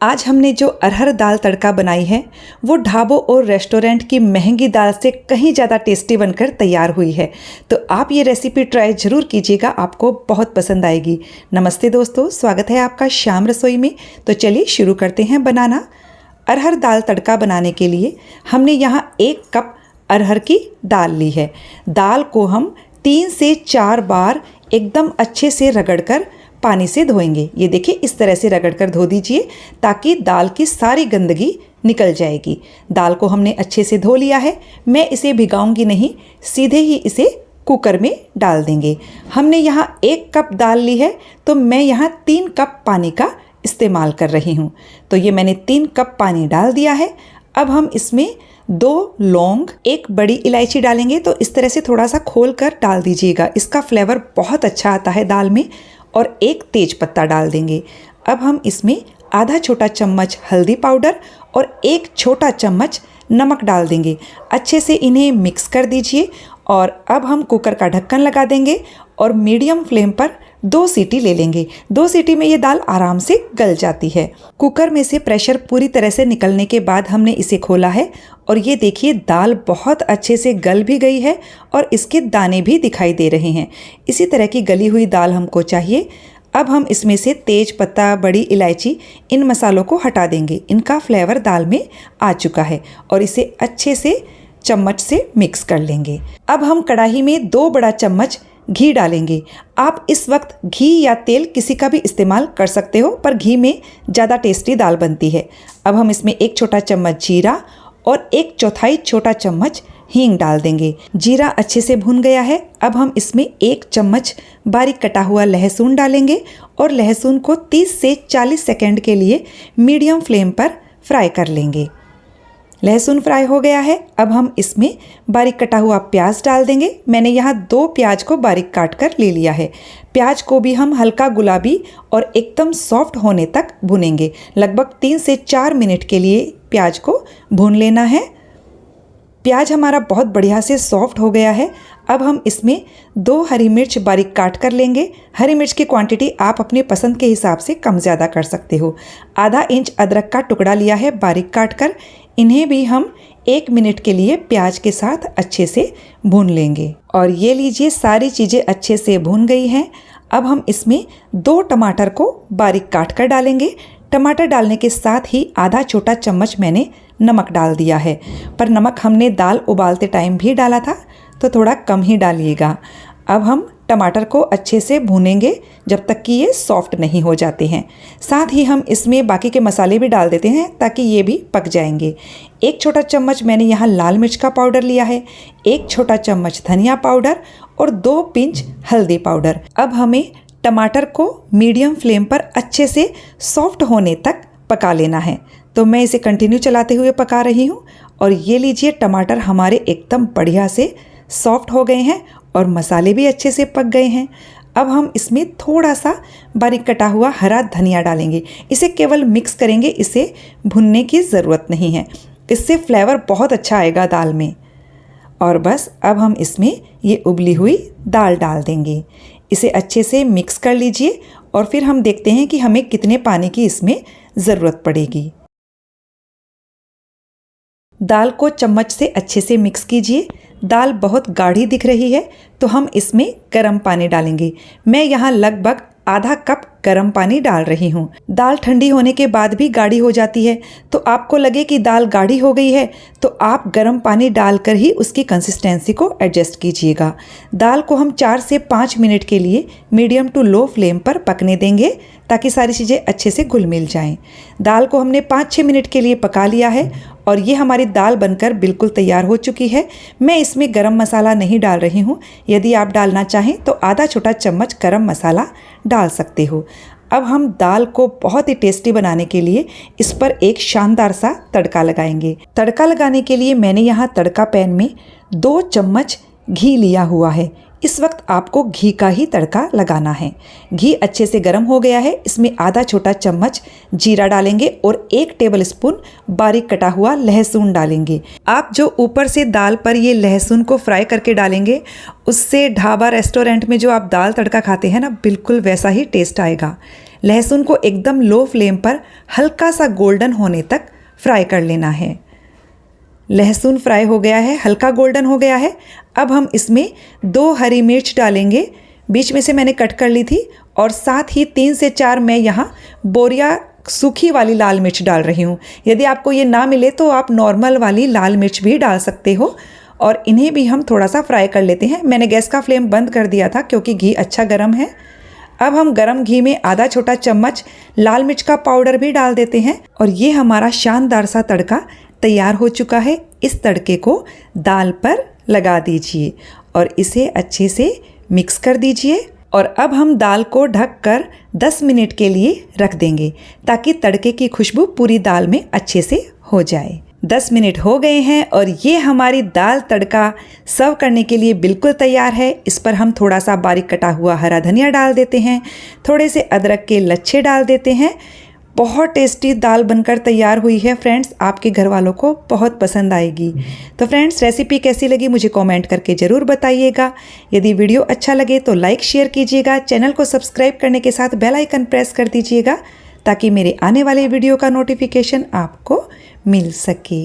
आज हमने जो अरहर दाल तड़का बनाई है वो ढाबों और रेस्टोरेंट की महंगी दाल से कहीं ज़्यादा टेस्टी बनकर तैयार हुई है। तो आप ये रेसिपी ट्राई ज़रूर कीजिएगा, आपको बहुत पसंद आएगी। नमस्ते दोस्तों, स्वागत है आपका श्याम रसोई में। तो चलिए शुरू करते हैं बनाना। अरहर दाल तड़का बनाने के लिए हमने यहाँ 1 कप अरहर की दाल ली है। दाल को हम 3 से 4 बार एकदम अच्छे से रगड़कर पानी से धोएंगे। ये देखिए, इस तरह से रगड़कर धो दीजिए ताकि दाल की सारी गंदगी निकल जाएगी। दाल को हमने अच्छे से धो लिया है। मैं इसे भिगाऊंगी नहीं, सीधे ही इसे कुकर में डाल देंगे। हमने यहाँ 1 कप दाल ली है तो मैं यहाँ 3 कप पानी का इस्तेमाल कर रही हूँ। तो ये मैंने 3 कप पानी डाल दिया है। अब हम इसमें 2 लौंग, 1 बड़ी इलायची डालेंगे। तो इस तरह से थोड़ा सा खोल कर डाल दीजिएगा, इसका फ्लेवर बहुत अच्छा आता है दाल में। और 1 तेज पत्ता डाल देंगे। अब हम इसमें आधा छोटा चम्मच हल्दी पाउडर और 1 छोटा चम्मच नमक डाल देंगे। अच्छे से इन्हें मिक्स कर दीजिए और अब हम कुकर का ढक्कन लगा देंगे और मीडियम फ्लेम पर 2 सीटी ले लेंगे। 2 सीटी में ये दाल आराम से गल जाती है। कुकर में से प्रेशर पूरी तरह से निकलने के बाद हमने इसे खोला है और ये देखिए, दाल बहुत अच्छे से गल भी गई है और इसके दाने भी दिखाई दे रहे हैं। इसी तरह की गली हुई दाल हमको चाहिए। अब हम इसमें से तेज पत्ता, बड़ी इलायची, इन मसालों को हटा देंगे। इनका फ्लेवर दाल में आ चुका है और इसे अच्छे से चम्मच से मिक्स कर लेंगे। अब हम कढ़ाई में 2 बड़ा चम्मच घी डालेंगे। आप इस वक्त घी या तेल किसी का भी इस्तेमाल कर सकते हो, पर घी में ज़्यादा टेस्टी दाल बनती है। अब हम इसमें 1 छोटा चम्मच जीरा और 1/4 छोटा चम्मच हींग डाल देंगे। जीरा अच्छे से भून गया है। अब हम इसमें 1 चम्मच बारीक कटा हुआ लहसुन डालेंगे और लहसुन को 30 से 40 सेकंड के लिए मीडियम फ्लेम पर फ्राई कर लेंगे। लहसुन फ्राई हो गया है। अब हम इसमें बारीक कटा हुआ प्याज डाल देंगे। मैंने यहाँ 2 प्याज को बारीक काट कर ले लिया है। प्याज को भी हम हल्का गुलाबी और एकदम सॉफ्ट होने तक भुनेंगे। लगभग 3 से 4 मिनट के लिए प्याज को भून लेना है। प्याज हमारा बहुत बढ़िया से सॉफ्ट हो गया है। अब हम इसमें 2 हरी मिर्च बारीक काट कर लेंगे। हरी मिर्च की क्वांटिटी आप अपने पसंद के हिसाब से कम ज़्यादा कर सकते हो। आधा इंच अदरक का टुकड़ा लिया है बारीक काट कर। इन्हें भी हम 1 मिनट के लिए प्याज के साथ अच्छे से भून लेंगे। और ये लीजिए, सारी चीज़ें अच्छे से भून गई हैं। अब हम इसमें 2 टमाटर को बारीक काट कर डालेंगे। टमाटर डालने के साथ ही आधा छोटा चम्मच मैंने नमक डाल दिया है, पर नमक हमने दाल उबालते टाइम भी डाला था तो थोड़ा कम ही डालिएगा। अब हम टमाटर को अच्छे से भूनेंगे जब तक कि ये सॉफ्ट नहीं हो जाते हैं। साथ ही हम इसमें बाकी के मसाले भी डाल देते हैं ताकि ये भी पक जाएंगे। 1 छोटा चम्मच मैंने यहाँ लाल मिर्च का पाउडर लिया है, 1 छोटा चम्मच धनिया पाउडर और 2 पिंच हल्दी पाउडर। अब हमें टमाटर को मीडियम फ्लेम पर अच्छे से सॉफ्ट होने तक पका लेना है। तो मैं इसे कंटिन्यू चलाते हुए पका रही हूँ। और ये लीजिए, टमाटर हमारे एकदम बढ़िया से सॉफ्ट हो गए हैं और मसाले भी अच्छे से पक गए हैं। अब हम इसमें थोड़ा सा बारीक कटा हुआ हरा धनिया डालेंगे। इसे केवल मिक्स करेंगे, इसे भुनने की ज़रूरत नहीं है। इससे फ्लेवर बहुत अच्छा आएगा दाल में। और बस अब हम इसमें ये उबली हुई दाल डाल देंगे। इसे अच्छे से मिक्स कर लीजिए और फिर हम देखते हैं कि हमें कितने पानी की इसमें ज़रूरत पड़ेगी। दाल को चम्मच से अच्छे से मिक्स कीजिए। दाल बहुत गाढ़ी दिख रही है तो हम इसमें गर्म पानी डालेंगे। मैं यहाँ लगभग आधा कप गर्म पानी डाल रही हूँ। दाल ठंडी होने के बाद भी गाढ़ी हो जाती है, तो आपको लगे कि दाल गाढ़ी हो गई है तो आप गर्म पानी डालकर ही उसकी कंसिस्टेंसी को एडजस्ट कीजिएगा। दाल को हम 4 से 5 मिनट के लिए मीडियम टू लो फ्लेम पर पकने देंगे ताकि सारी चीज़ें अच्छे से घुल मिल जाएं। दाल को हमने 5-6 मिनट के लिए पका लिया है और ये हमारी दाल बनकर बिल्कुल तैयार हो चुकी है। मैं इसमें गरम मसाला नहीं डाल रही हूँ। यदि आप डालना चाहें तो आधा छोटा चम्मच गरम मसाला डाल सकते हो। अब हम दाल को बहुत ही टेस्टी बनाने के लिए इस पर एक शानदार सा तड़का लगाएंगे। तड़का लगाने के लिए मैंने यहाँ तड़का पैन में 2 चम्मच घी लिया हुआ है। इस वक्त आपको घी का ही तड़का लगाना है। घी अच्छे से गर्म हो गया है। इसमें आधा छोटा चम्मच जीरा डालेंगे और 1 टेबलस्पून बारीक कटा हुआ लहसुन डालेंगे। आप जो ऊपर से दाल पर ये लहसुन को फ्राई करके डालेंगे, उससे ढाबा रेस्टोरेंट में जो आप दाल तड़का खाते हैं ना, बिल्कुल वैसा ही टेस्ट आएगा। लहसुन को एकदम लो फ्लेम पर हल्का सा गोल्डन होने तक फ्राई कर लेना है। लहसुन फ्राई हो गया है, हल्का गोल्डन हो गया है। अब हम इसमें 2 हरी मिर्च डालेंगे, बीच में से मैंने कट कर ली थी, और साथ ही 3 से 4 मैं यहाँ बोरिया सूखी वाली लाल मिर्च डाल रही हूँ। यदि आपको ये ना मिले तो आप नॉर्मल वाली लाल मिर्च भी डाल सकते हो, और इन्हें भी हम थोड़ा सा फ्राई कर लेते हैं। मैंने गैस का फ्लेम बंद कर दिया था क्योंकि घी अच्छा गर्म है। अब हम गरम घी में आधा छोटा चम्मच लाल मिर्च का पाउडर भी डाल देते हैं, और ये हमारा शानदार सा तड़का तैयार हो चुका है। इस तड़के को दाल पर लगा दीजिए और इसे अच्छे से मिक्स कर दीजिए, और अब हम दाल को ढककर 10 मिनट के लिए रख देंगे ताकि तड़के की खुशबू पूरी दाल में अच्छे से हो जाए। 10 मिनट हो गए हैं और ये हमारी दाल तड़का सर्व करने के लिए बिल्कुल तैयार है। इस पर हम थोड़ा सा बारीक कटा हुआ हरा धनिया डाल देते हैं, थोड़े से अदरक के लच्छे डाल देते हैं। बहुत टेस्टी दाल बनकर तैयार हुई है फ्रेंड्स, आपके घर वालों को बहुत पसंद आएगी। तो फ्रेंड्स, रेसिपी कैसी लगी मुझे कमेंट करके ज़रूर बताइएगा। यदि वीडियो अच्छा लगे तो लाइक शेयर कीजिएगा, चैनल को सब्सक्राइब करने के साथ बेल आइकन प्रेस कर दीजिएगा ताकि मेरे आने वाले वीडियो का नोटिफिकेशन आपको मिल सके।